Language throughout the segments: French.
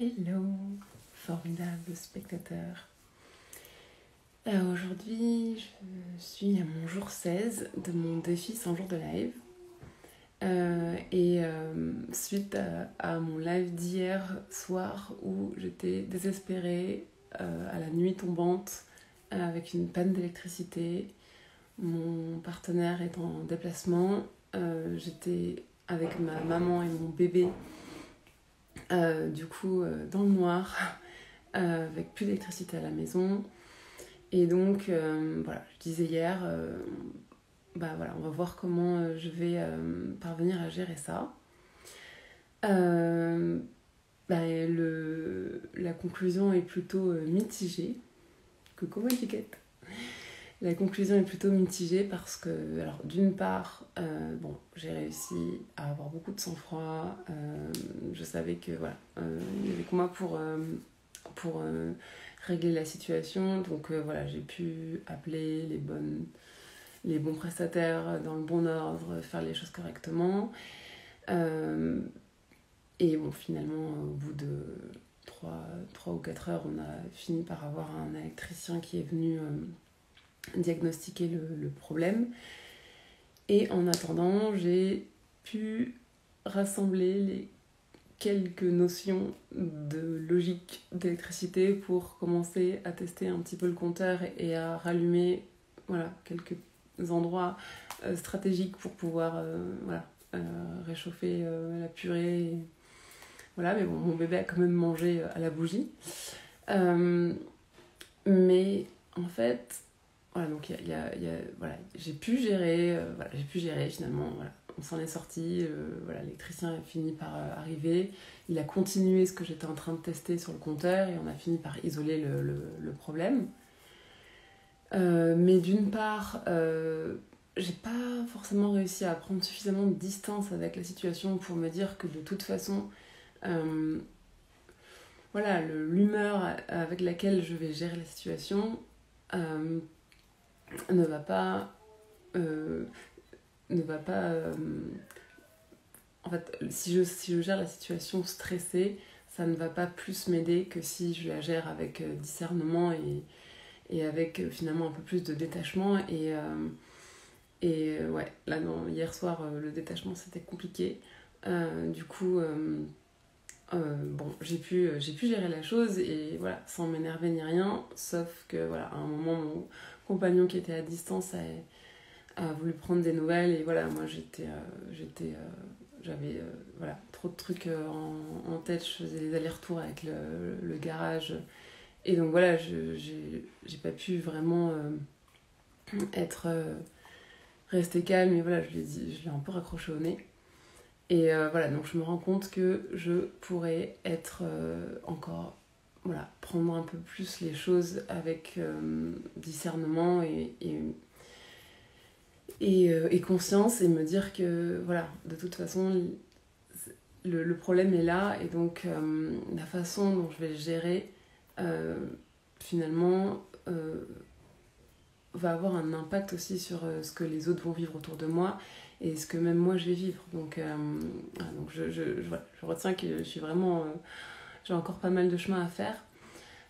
Hello, formidable spectateur. Aujourd'hui, je suis à mon jour 16 de mon défi 100 jours de live. Suite à mon live d'hier soir où j'étais désespérée à la nuit tombante avec une panne d'électricité, mon partenaire est en déplacement, j'étais avec ma maman et mon bébé dans le noir avec plus d'électricité à la maison. Et donc, je disais hier, on va voir comment je vais parvenir à gérer ça. La conclusion est plutôt mitigée. Coucou Madiquette. La conclusion est plutôt mitigée parce que, alors, d'une part, j'ai réussi à avoir beaucoup de sang-froid. Je savais que, il n'y avait que moi pour régler la situation. Donc, j'ai pu appeler les bons prestataires dans le bon ordre, faire les choses correctement. Finalement, au bout de 3 ou 4 heures, on a fini par avoir un électricien qui est venu diagnostiquer le problème. Et en attendant, j'ai pu rassembler les quelques notions de logique d'électricité pour commencer à tester un petit peu le compteur et à rallumer quelques endroits stratégiques pour pouvoir réchauffer la purée. Mais bon, mon bébé a quand même mangé à la bougie. Mais en fait, j'ai pu gérer finalement. On s'en est sorti, l'électricien a fini par arriver, il a continué ce que j'étais en train de tester sur le compteur et on a fini par isoler le problème. Mais d'une part, j'ai pas forcément réussi à prendre suffisamment de distance avec la situation pour me dire que de toute façon, l'humeur avec laquelle je vais gérer la situation ne va pas en fait, si je gère la situation stressée, ça ne va pas plus m'aider que si je la gère avec discernement et avec finalement un peu plus de détachement. Hier soir, le détachement c'était compliqué. J'ai pu gérer la chose et sans m'énerver ni rien, sauf que à un moment, mon compagnon qui était à distance a voulu prendre des nouvelles et moi j'avais trop de trucs en tête, je faisais des allers-retours avec le garage et donc j'ai pas pu vraiment être rester calme et je l'ai un peu raccroché au nez et donc je me rends compte que je pourrais être encore prendre un peu plus les choses avec discernement et conscience et me dire que de toute façon le problème est là et donc la façon dont je vais le gérer finalement va avoir un impact aussi sur ce que les autres vont vivre autour de moi et ce que même moi je vais vivre. Donc je retiens que je suis vraiment j'ai encore pas mal de chemin à faire.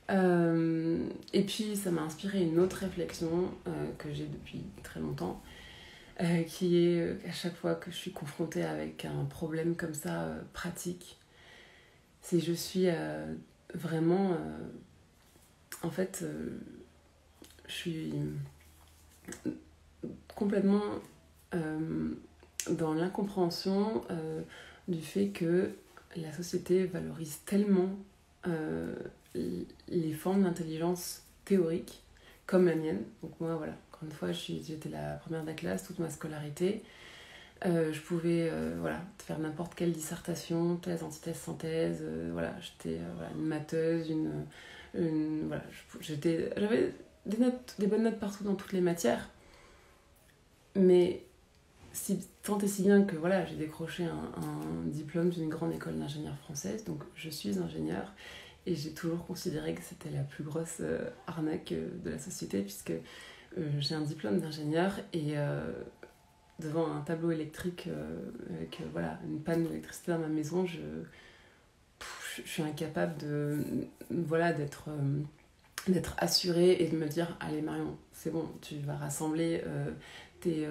Et puis ça m'a inspiré une autre réflexion que j'ai depuis très longtemps, qui est à chaque fois que je suis confrontée avec un problème comme ça pratique, c'est je suis vraiment je suis complètement dans l'incompréhension du fait que la société valorise tellement les formes d'intelligence théorique comme la mienne. Donc moi, encore une fois, j'étais la première de la classe, toute ma scolarité. Je pouvais faire n'importe quelle dissertation, thèse, antithèse, synthèse. J'étais une matheuse, j'avais des bonnes notes partout dans toutes les matières. Mais tant et si bien que j'ai décroché un diplôme d'une grande école d'ingénieur française, donc je suis ingénieure. Et j'ai toujours considéré que c'était la plus grosse arnaque de la société, puisque j'ai un diplôme d'ingénieur et devant un tableau électrique avec une panne d'électricité dans ma maison, je suis incapable voilà, d'être assurée et de me dire allez Marion, c'est bon, tu vas rassembler tes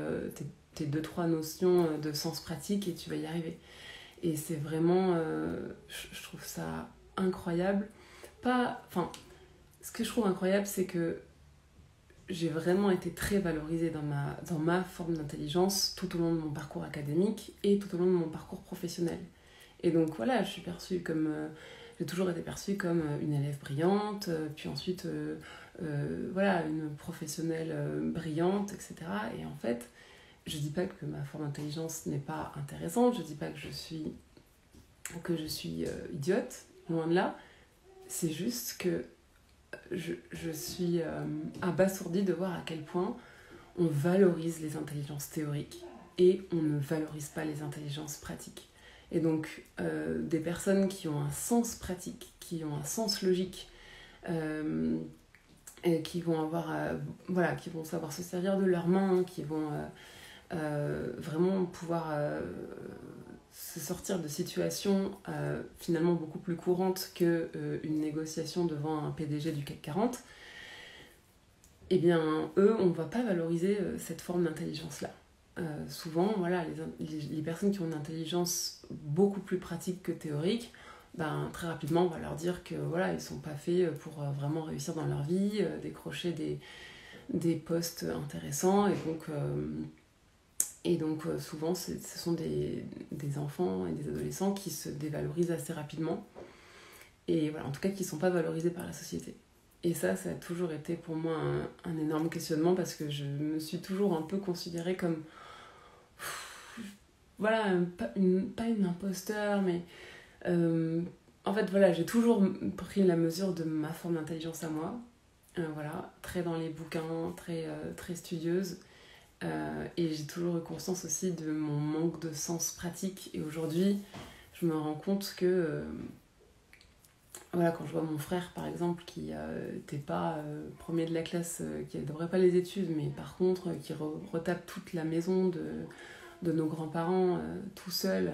2-3 notions de sens pratique et tu vas y arriver. Et c'est vraiment, je trouve ça incroyable. Ce que je trouve incroyable, c'est que j'ai vraiment été très valorisée dans ma forme d'intelligence tout au long de mon parcours académique et tout au long de mon parcours professionnel. Et donc voilà, je suis perçue comme... j'ai toujours été perçue comme une élève brillante, puis ensuite voilà, une professionnelle brillante, etc. Et en fait, je dis pas que ma forme d'intelligence n'est pas intéressante, je dis pas que je suis idiote, loin de là. C'est juste que je suis abasourdie de voir à quel point on valorise les intelligences théoriques et on ne valorise pas les intelligences pratiques. Et donc, des personnes qui ont un sens pratique, qui ont un sens logique, et qui vont voilà, qui vont savoir se servir de leurs mains, qui vont vraiment pouvoir se sortir de situations finalement beaucoup plus courantes qu'une négociation devant un PDG du CAC 40, eh bien, eux, on ne va pas valoriser cette forme d'intelligence-là. Souvent, voilà, les personnes qui ont une intelligence beaucoup plus pratique que théorique, ben, très rapidement, on va leur dire que voilà, ils ne sont pas faits pour vraiment réussir dans leur vie, décrocher des postes intéressants, et donc souvent, ce sont des enfants et des adolescents qui se dévalorisent assez rapidement, et voilà, en tout cas qui ne sont pas valorisés par la société. Et ça a toujours été pour moi un énorme questionnement, parce que je me suis toujours un peu considérée comme, voilà, pas une imposteur, mais en fait, voilà, j'ai toujours pris la mesure de ma forme d'intelligence à moi, voilà, très dans les bouquins, très studieuse, et j'ai toujours eu conscience aussi de mon manque de sens pratique. Et aujourd'hui, je me rends compte que voilà, quand je vois mon frère par exemple qui n'était pas premier de la classe, qui n'adorait pas les études, mais par contre qui retape toute la maison de nos grands-parents tout seul,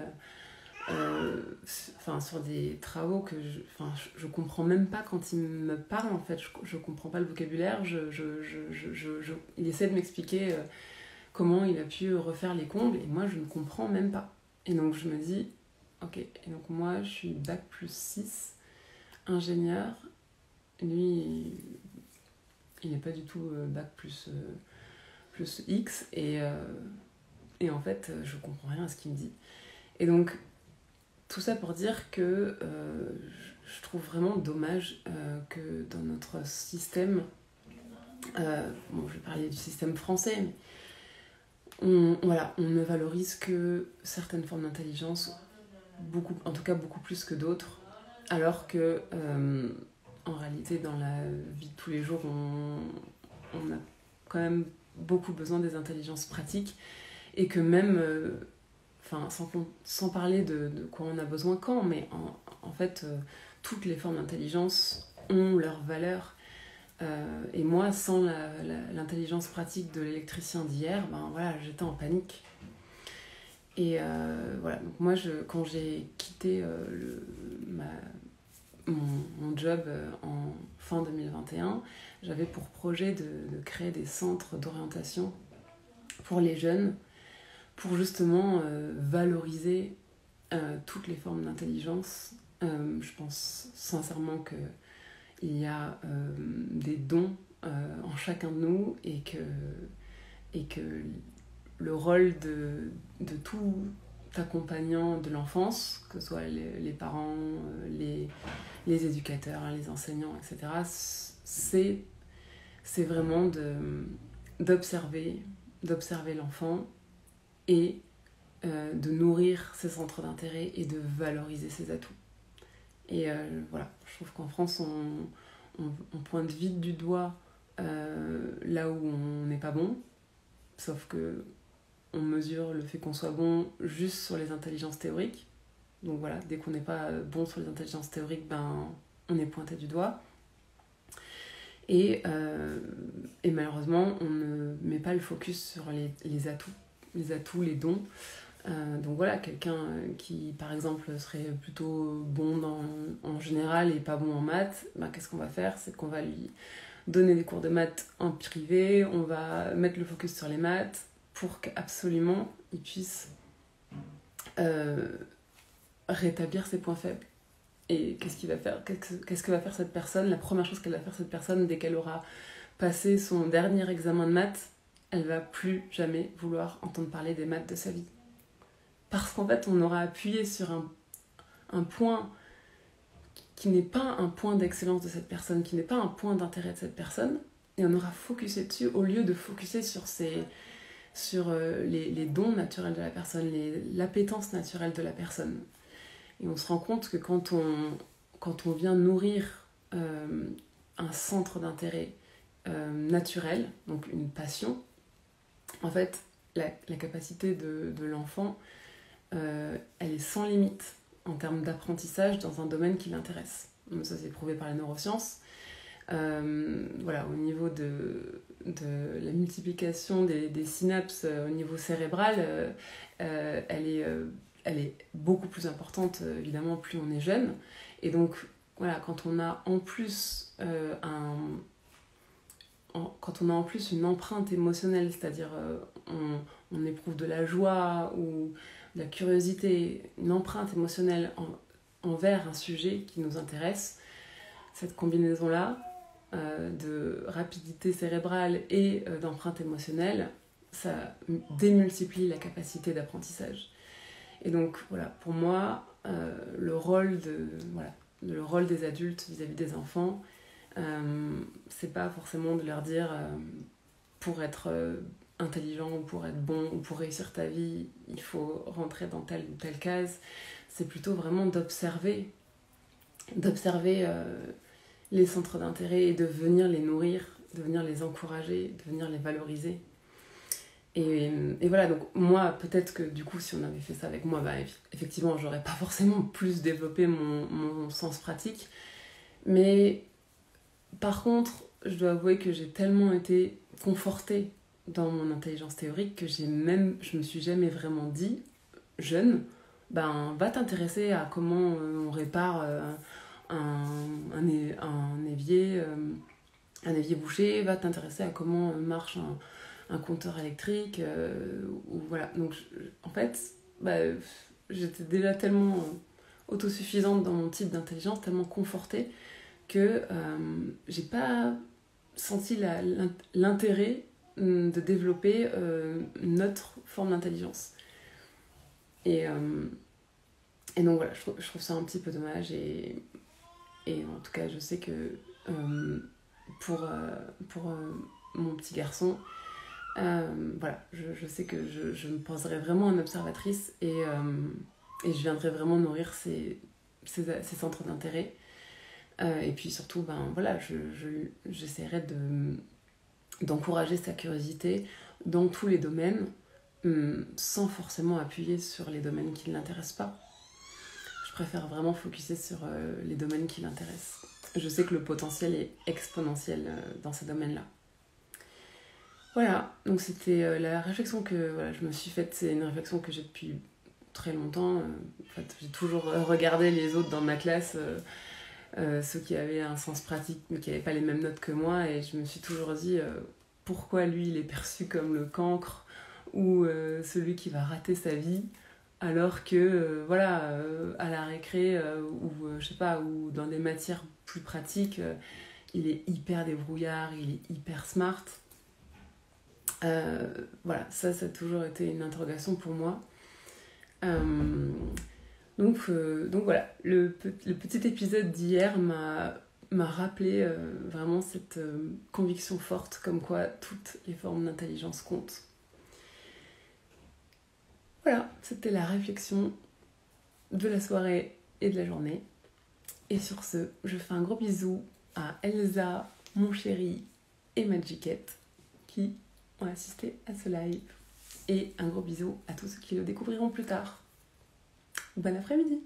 sur des travaux que je comprends même pas quand il me parle, en fait, je comprends pas le vocabulaire, il essaie de m'expliquer comment il a pu refaire les combles, et moi je ne comprends même pas. Et donc je me dis, ok, et donc moi je suis bac+6, ingénieur, lui il n'est pas du tout bac+X, et en fait je comprends rien à ce qu'il me dit. Et donc tout ça pour dire que je trouve vraiment dommage que dans notre système, je vais parler du système français, mais on ne valorise que certaines formes d'intelligence, en tout cas beaucoup plus que d'autres, alors que en réalité dans la vie de tous les jours on a quand même beaucoup besoin des intelligences pratiques, et que même sans parler de quoi on a besoin quand, mais en fait toutes les formes d'intelligence ont leur valeur. Et moi, sans l'intelligence pratique de l'électricien d'hier, ben voilà, j'étais en panique. Et voilà, donc moi, quand j'ai quitté mon job en fin 2021, j'avais pour projet de créer des centres d'orientation pour les jeunes, pour justement valoriser toutes les formes d'intelligence. Je pense sincèrement qu'il y a des dons en chacun de nous, et que le rôle de tout accompagnant de l'enfance, que ce soit les parents, les éducateurs, les enseignants, etc., c'est vraiment d'observer l'enfant, et de nourrir ses centres d'intérêt et de valoriser ses atouts. Et voilà, je trouve qu'en France, on pointe vite du doigt là où on n'est pas bon, sauf que on mesure le fait qu'on soit bon juste sur les intelligences théoriques. Donc voilà, dès qu'on n'est pas bon sur les intelligences théoriques, ben, on est pointé du doigt. Et malheureusement, on ne met pas le focus sur les atouts, les dons, Donc voilà, quelqu'un qui par exemple serait plutôt bon en général et pas bon en maths, ben, qu'est-ce qu'on va faire? C'est qu'on va lui donner des cours de maths en privé, on va mettre le focus sur les maths pour qu'absolument il puisse rétablir ses points faibles. Et qu'est-ce qu'il va faire? Qu'est-ce que va faire cette personne? La première chose qu'elle va faire cette personne dès qu'elle aura passé son dernier examen de maths, elle va plus jamais vouloir entendre parler des maths de sa vie. Parce qu'en fait, on aura appuyé sur un point qui n'est pas un point d'excellence de cette personne, qui n'est pas un point d'intérêt de cette personne, et on aura focusé dessus au lieu de focuser sur les dons naturels de la personne, l'appétence naturelle de la personne. Et on se rend compte que quand on vient nourrir un centre d'intérêt naturel, donc une passion, en fait, la capacité de l'enfant, elle est sans limite en termes d'apprentissage dans un domaine qui l'intéresse. Donc ça, c'est prouvé par les neurosciences. Voilà, au niveau de la multiplication des synapses au niveau cérébral, elle est beaucoup plus importante, évidemment, plus on est jeune. Et donc, voilà, quand on a en plus une empreinte émotionnelle, c'est-à-dire on éprouve de la joie ou de la curiosité, une empreinte émotionnelle envers un sujet qui nous intéresse, cette combinaison-là de rapidité cérébrale et d'empreinte émotionnelle, ça démultiplie la capacité d'apprentissage. Et donc, voilà, pour moi, le rôle des adultes vis-à-vis des enfants, c'est pas forcément de leur dire pour être intelligent ou pour être bon ou pour réussir ta vie, il faut rentrer dans telle ou telle case. C'est plutôt vraiment d'observer les centres d'intérêt et de venir les nourrir, de venir les encourager, de venir les valoriser. Et voilà, donc moi, peut-être que du coup, si on avait fait ça avec moi, bah, effectivement, j'aurais pas forcément plus développé mon sens pratique. Mais par contre, je dois avouer que j'ai tellement été confortée dans mon intelligence théorique que je me suis jamais vraiment dit, jeune, ben, va t'intéresser à comment on répare un évier bouché, va t'intéresser à comment marche un compteur électrique, ou voilà. Donc, en fait, bah, j'étais déjà tellement autosuffisante dans mon type d'intelligence, tellement confortée, que j'ai pas senti l'intérêt de développer une autre forme d'intelligence. Et donc voilà, je trouve ça un petit peu dommage, et en tout cas, je sais que pour mon petit garçon, voilà, je sais que je me poserai vraiment en observatrice, et je viendrai vraiment nourrir ces centres d'intérêt. Et puis surtout, ben, voilà, j'essaierai d'encourager sa curiosité dans tous les domaines, sans forcément appuyer sur les domaines qui ne l'intéressent pas. Je préfère vraiment focuser sur les domaines qui l'intéressent. Je sais que le potentiel est exponentiel dans ces domaines-là. Voilà, donc c'était la réflexion que je me suis faite. C'est une réflexion que j'ai depuis très longtemps. En fait, j'ai toujours regardé les autres dans ma classe, ceux qui avaient un sens pratique mais qui n'avaient pas les mêmes notes que moi, et je me suis toujours dit pourquoi lui il est perçu comme le cancre ou celui qui va rater sa vie, alors que à la récré ou je sais pas, ou dans des matières plus pratiques, il est hyper débrouillard, il est hyper smart. Voilà, ça a toujours été une interrogation pour moi. Donc voilà, le petit épisode d'hier m'a rappelé vraiment cette conviction forte comme quoi toutes les formes d'intelligence comptent. Voilà, c'était la réflexion de la soirée et de la journée. Et sur ce, je fais un gros bisou à Elsa, mon chéri et Magiquette qui ont assisté à ce live. Et un gros bisou à tous ceux qui le découvriront plus tard. Bon après-midi!